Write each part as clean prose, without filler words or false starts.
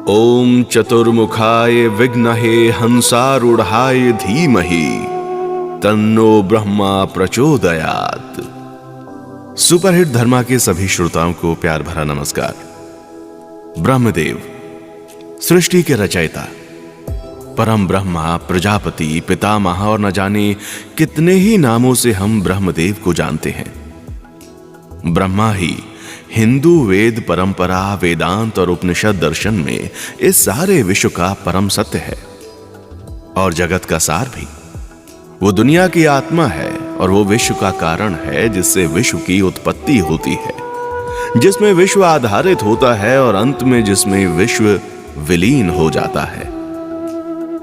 ओम चतुर्मुखाय विघ्नहे हंसारूढ़ाय धीमहि तन्नो ब्रह्मा प्रचोदयात्। सुपरहिट धर्मा के सभी श्रोताओं को प्यार भरा नमस्कार। ब्रह्मदेव सृष्टि के रचयिता, परम ब्रह्मा, प्रजापति, पितामह और न जाने कितने ही नामों से हम ब्रह्मदेव को जानते हैं। ब्रह्मा ही हिंदू वेद परंपरा, वेदांत और उपनिषद दर्शन में इस सारे विश्व का परम सत्य है और जगत का सार भी। वो दुनिया की आत्मा है और वो विश्व का कारण है जिससे विश्व की उत्पत्ति होती है, जिसमें विश्व आधारित होता है और अंत में जिसमें विश्व विलीन हो जाता है।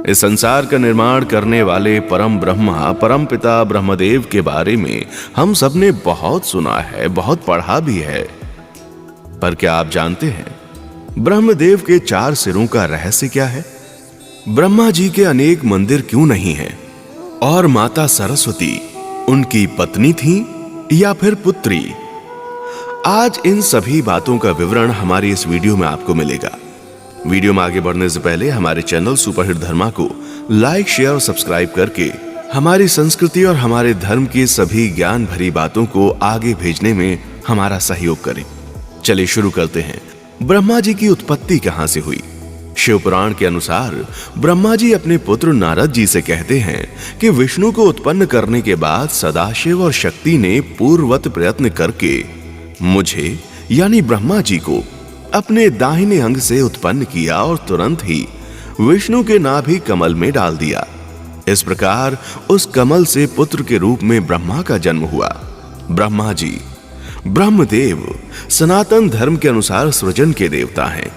इस संसार का निर्माण करने वाले परम ब्रह्मा, परम पिता ब्रह्मदेव के बारे में हम सबने बहुत सुना है, बहुत पढ़ा भी है। पर क्या आप जानते हैं ब्रह्मदेव के 4 सिरों का रहस्य क्या है? ब्रह्मा जी के अनेक मंदिर क्यों नहीं हैं? और माता सरस्वती उनकी पत्नी थी या फिर पुत्री? आज इन सभी बातों का विवरण हमारी इस वीडियो में आपको मिलेगा। वीडियो में आगे बढ़ने से पहले हमारे चैनल सुपरहिट धर्मा को लाइक, शेयर और सब्सक्राइब करके हमारी संस्कृति और हमारे धर्म की सभी ज्ञान भरी बातों को आगे भेजने में हमारा सहयोग करें। चलिए शुरू करते हैं। ब्रह्मा जी की उत्पत्ति कहां से हुई? शिव पुराण के अनुसार ब्रह्मा जी अपने पुत्र नारद जी से कहते हैं कि विष्णु को उत्पन्न करने के बाद सदाशिव और शक्ति ने पूर्ववत प्रयत्न करके मुझे यानी ब्रह्मा जी को अपने दाहिने अंग से उत्पन्न किया और तुरंत ही विष्णु के नाभि कमल में डाल दिया। इस प्रकार उस कमल से पुत्र के रूप में ब्रह्मा का जन्म हुआ। ब्रह्मा जी ब्रह्मदेव सनातन धर्म के अनुसार सृजन के देवता हैं।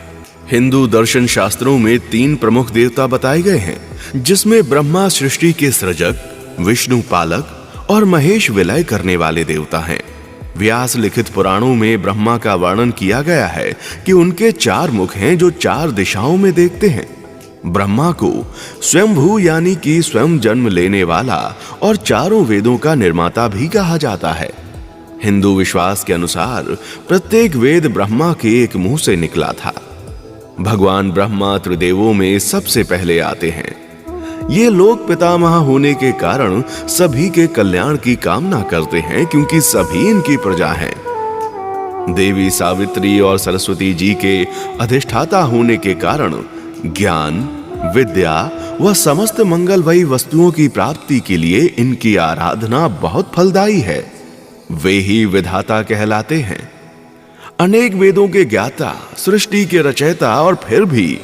हिंदू दर्शन शास्त्रों में 3 प्रमुख देवता बताए गए हैं, जिसमें ब्रह्मा सृष्टि के सृजक, विष्णु पालक और महेश विलय करने वाले देवता हैं। व्यास लिखित पुराणों में ब्रह्मा का वर्णन किया गया है कि उनके 4 मुख हैं जो 4 दिशाओं में देखते हैं। ब्रह्मा को स्वयंभू यानी कि स्वयं जन्म लेने वाला और 4 वेदों का निर्माता भी कहा जाता है। हिंदू विश्वास के अनुसार प्रत्येक वेद ब्रह्मा के एक मुंह से निकला था। भगवान ब्रह्मा त्रिदेवों में सबसे पहले आते हैं। ये लोग पितामह होने के कारण सभी के कल्याण की कामना करते हैं, क्योंकि सभी इनकी प्रजा हैं। देवी सावित्री और सरस्वती जी के अधिष्ठाता होने के कारण ज्ञान, विद्या व समस्त मंगलमयी वस्तुओं की प्राप्ति के लिए इनकी आराधना बहुत फलदायी है। वे ही विधाता कहलाते हैं, अनेक वेदों के ज्ञाता, सृष्टि के रचयिता। और फिर भी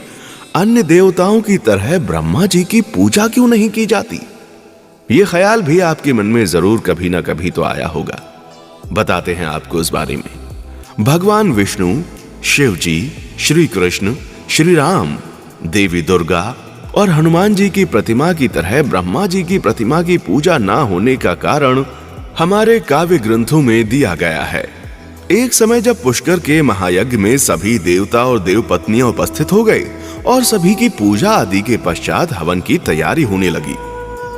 अन्य देवताओं की तरह ब्रह्मा जी की पूजा क्यों नहीं की जाती? यह ख्याल भी आपके मन में जरूर कभी ना कभी तो आया होगा। बताते हैं आपको इस बारे में। भगवान विष्णु, शिव जी, श्री कृष्ण, श्री राम, देवी दुर्गा और हनुमान जी की प्रतिमा की तरह ब्रह्मा जी की प्रतिमा की पूजा ना होने का कारण हमारे काव्य ग्रंथों में दिया गया है। एक समय जब पुष्कर के महायज्ञ में सभी देवता और देव पत्नियां उपस्थित हो गए और सभी की पूजा आदि के पश्चात हवन की तैयारी होने लगी,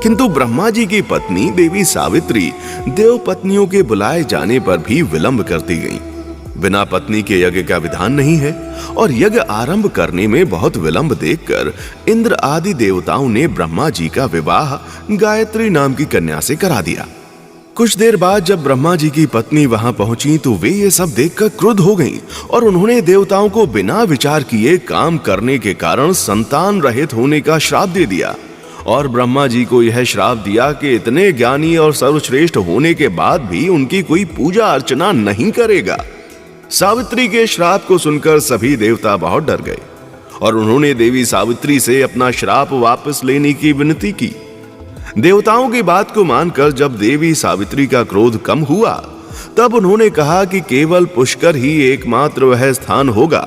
किंतु ब्रह्मा जी की पत्नी देवी सावित्री देव पत्नियों के बुलाए जाने पर भी विलंब करती गईं। बिना पत्नी के यज्ञ का विधान नहीं है और यज्ञ आरंभ करने में बहुत विलंब देखकर इंद्र आदि देवताओं ने ब्रह्मा जी का विवाह गायत्री नाम की कन्या से करा दिया। कुछ देर बाद जब ब्रह्मा जी की पत्नी वहां पहुंची तो वे ये सब देखकर क्रुद्ध हो गईं और उन्होंने देवताओं को बिना विचार किए काम करने के कारण संतान रहित होने का श्राप दे दिया और ब्रह्मा जी को यह श्राप दिया कि इतने ज्ञानी और सर्वश्रेष्ठ होने के बाद भी उनकी कोई पूजा अर्चना नहीं करेगा। सावित्री के श्राप को सुनकर सभी देवता बहुत डर गए और उन्होंने देवी सावित्री से अपना श्राप वापस लेने की विनती की। देवताओं की बात को मानकर जब देवी सावित्री का क्रोध कम हुआ, तब उन्होंने कहा कि केवल पुष्कर ही एकमात्र वह स्थान होगा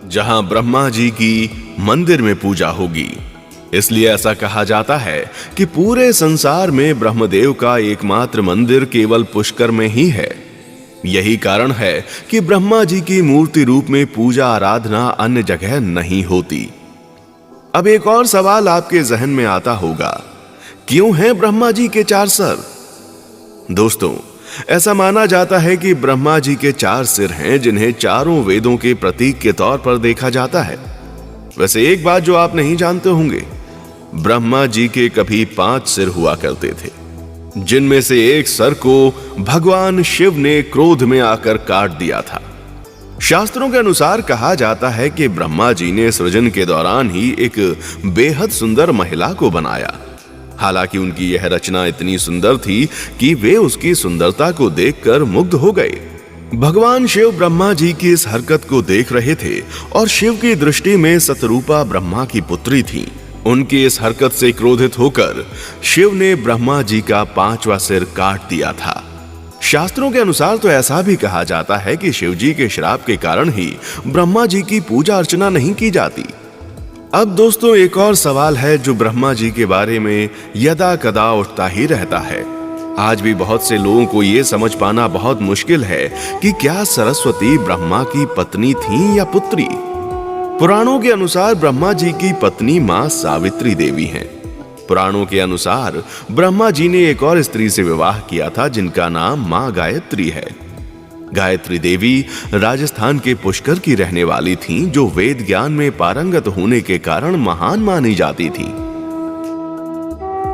जहां ब्रह्मा जी की मंदिर में पूजा होगी। इसलिए ऐसा कहा जाता है कि पूरे संसार में ब्रह्मदेव का एकमात्र मंदिर केवल पुष्कर में ही है। यही कारण है कि ब्रह्मा जी की मूर्ति रूप में पूजा आराधना अन्य जगह नहीं होती। अब एक और सवाल आपके जहन में आता होगा, क्यों है ब्रह्मा जी के 4 सर? दोस्तों, ऐसा माना जाता है कि ब्रह्मा जी के 4 सिर हैं, जिन्हें चारों वेदों के प्रतीक के तौर पर देखा जाता है। वैसे एक बात जो आप नहीं जानते होंगे, ब्रह्मा जी के कभी 5 सिर हुआ करते थे, जिनमें से एक सर को भगवान शिव ने क्रोध में आकर काट दिया था। शास्त्रों के अनुसार कहा जाता है कि ब्रह्मा जी ने सृजन के दौरान ही एक बेहद सुंदर महिला को बनाया। हालांकि उनकी यह रचना इतनी सुंदर थी कि वे उसकी सुंदरता को देखकर मुग्ध हो गए। भगवान शिव ब्रह्मा जी की इस हरकत को देख रहे थे और शिव की दृष्टि में सतरूपा ब्रह्मा की पुत्री थी। उनकी इस हरकत से क्रोधित होकर शिव ने ब्रह्मा जी का 5वां सिर काट दिया था। शास्त्रों के अनुसार तो ऐसा भी कहा जाता है कि शिव जी के श्राप के कारण ही ब्रह्मा जी की पूजा अर्चना नहीं की जाती। अब दोस्तों, एक और सवाल है जो ब्रह्मा जी के बारे में यदा कदा उठता ही रहता है। आज भी बहुत से लोगों को यह समझ पाना बहुत मुश्किल है कि क्या सरस्वती ब्रह्मा की पत्नी थी या पुत्री। पुराणों के अनुसार ब्रह्मा जी की पत्नी मां सावित्री देवी हैं। पुराणों के अनुसार ब्रह्मा जी ने एक और स्त्री से विवाह किया था जिनका नाम मां गायत्री है। गायत्री देवी राजस्थान के पुष्कर की रहने वाली थीं, जो वेद ज्ञान में पारंगत होने के कारण महान मानी जाती थी।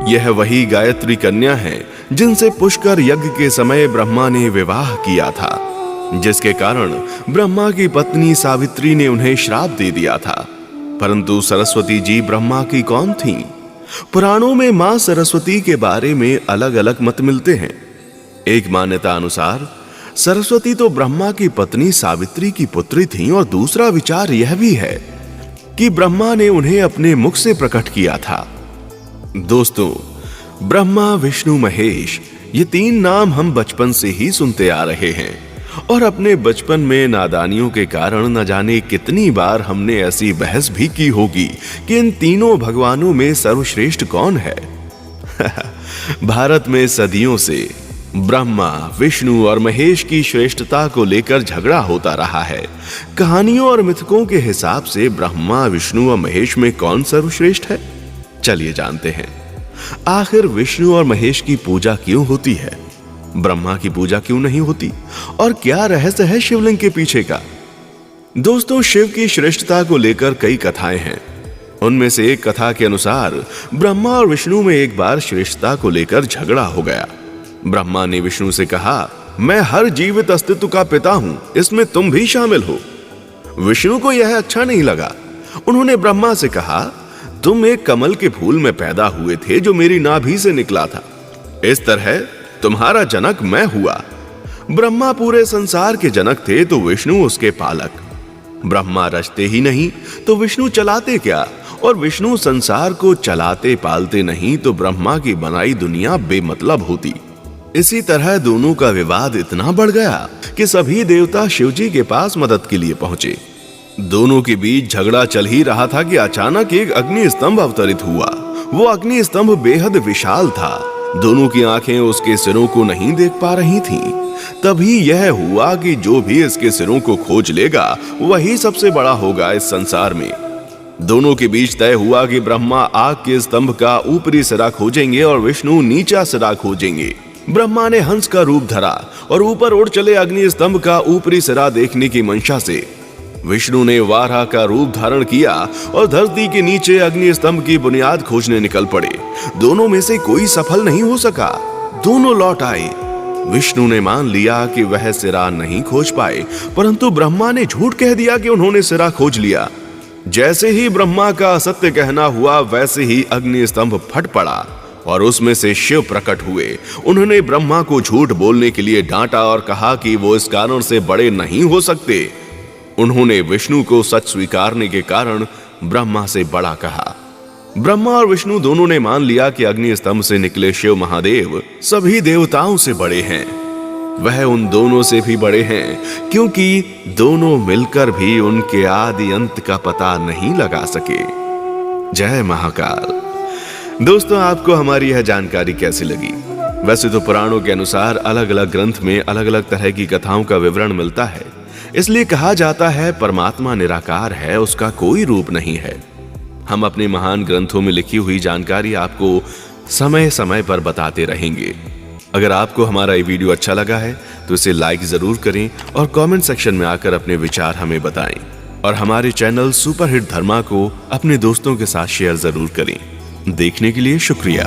यह वही गायत्री कन्या है जिनसे पुष्कर यज्ञ के समय ब्रह्मा ने विवाह किया था, जिसके कारण ब्रह्मा की पत्नी सावित्री ने उन्हें श्राप दे दिया था। परंतु सरस्वती जी ब्रह्मा की कौन थीं? पुराणों में मां सरस्वती के बारे में अलग अलग मत मिलते हैं। एक मान्यता अनुसार सरस्वती तो ब्रह्मा की पत्नी सावित्री की पुत्री थीं और दूसरा विचार यह भी है कि ब्रह्मा ने उन्हें अपने मुख से प्रकट किया था। दोस्तों, ब्रह्मा, विष्णु, महेश, ये 3 नाम हम बचपन से ही सुनते आ रहे हैं और अपने बचपन में नादानियों के कारण न जाने कितनी बार हमने ऐसी बहस भी की होगी कि इन तीनों भगवानों में सर्वश्रेष्ठ कौन है। भारत में सदियों से ब्रह्मा, विष्णु और महेश की श्रेष्ठता को लेकर झगड़ा होता रहा है। कहानियों और मिथकों के हिसाब से ब्रह्मा, विष्णु और महेश में कौन सर्वश्रेष्ठ है? चलिए जानते हैं। आखिर विष्णु और महेश की पूजा क्यों होती है? ब्रह्मा की पूजा क्यों नहीं होती? और क्या रहस्य है शिवलिंग के पीछे का? दोस्तों, शिव की श्रेष्ठता को लेकर कई कथाएं हैं। उनमें से एक कथा के अनुसार ब्रह्मा और विष्णु में एक बार श्रेष्ठता को लेकर झगड़ा हो गया। ब्रह्मा ने विष्णु से कहा, मैं हर जीवित अस्तित्व का पिता हूं, इसमें तुम भी शामिल हो। विष्णु को यह अच्छा नहीं लगा। उन्होंने ब्रह्मा से कहा, तुम एक कमल के फूल में पैदा हुए थे जो मेरी नाभि से निकला था। इस तरह तुम्हारा जनक मैं हुआ। ब्रह्मा पूरे संसार के जनक थे तो विष्णु उसके पालक। ब्रह्मा रचते ही नहीं तो विष्णु चलाते क्या? और विष्णु संसार को चलाते पालते नहीं तो ब्रह्मा की बनाई दुनिया बेमतलब होती। इसी तरह दोनों का विवाद इतना बढ़ गया कि सभी देवता शिवजी के पास मदद के लिए पहुंचे। दोनों के बीच झगड़ा चल ही रहा था कि अचानक एक अग्नि स्तंभ अवतरित हुआ। वो अग्नि स्तंभ बेहद विशाल था। दोनों की आंखें उसके सिरों को नहीं देख पा रही थीं। तभी यह हुआ कि जो भी इसके सिरों को खोज लेगा वही सबसे बड़ा होगा इस संसार में। दोनों के बीच तय हुआ कि ब्रह्मा आग के स्तंभ का ऊपरी सिरा खोजेंगे और विष्णु नीचा सिरा खोजेंगे। ब्रह्मा ने हंस का रूप धरा और ऊपर उड़ चले अग्नि स्तंभ का ऊपरी सिरा देखने की मंशा से विष्णु ने वाराह का रूप धारण किया और धरती के नीचे अग्नि स्तंभ की बुनियाद खोजने निकल पड़े। दोनों में से कोई सफल नहीं हो सका। दोनों लौट आए। विष्णु ने मान लिया कि वह सिरा नहीं खोज पाए, परंतु ब्रह्मा ने झूठ कह दिया कि उन्होंने सिरा खोज लिया। जैसे ही ब्रह्मा का असत्य कहना हुआ वैसे ही अग्नि स्तंभ फट पड़ा और उसमें से शिव प्रकट हुए। उन्होंने ब्रह्मा को झूठ बोलने के लिए डांटा और कहा कि वो इस कारण से बड़े नहीं हो सकते। उन्होंने विष्णु को सच स्वीकारने के कारण ब्रह्मा से बड़ा कहा। ब्रह्मा और विष्णु दोनों ने मान लिया कि अग्नि स्तंभ से निकले शिव महादेव सभी देवताओं से बड़े हैं। वह उन दोनों से भी बड़े हैं क्योंकि दोनों मिलकर भी उनके आदि अंत का पता नहीं लगा सके। जय महाकाल। दोस्तों, आपको हमारी यह जानकारी कैसी लगी? वैसे तो पुराणों के अनुसार अलग अलग ग्रंथ में अलग अलग तरह की कथाओं का विवरण मिलता है। इसलिए कहा जाता है परमात्मा निराकार है, उसका कोई रूप नहीं है। हम अपने महान ग्रंथों में लिखी हुई जानकारी आपको समय समय पर बताते रहेंगे। अगर आपको हमारा ये वीडियो अच्छा लगा है तो इसे लाइक जरूर करें और कमेंट सेक्शन में आकर अपने विचार हमें बताएं। और हमारे चैनल सुपरहिट धर्मा को अपने दोस्तों के साथ शेयर जरूर करें। देखने के लिए शुक्रिया।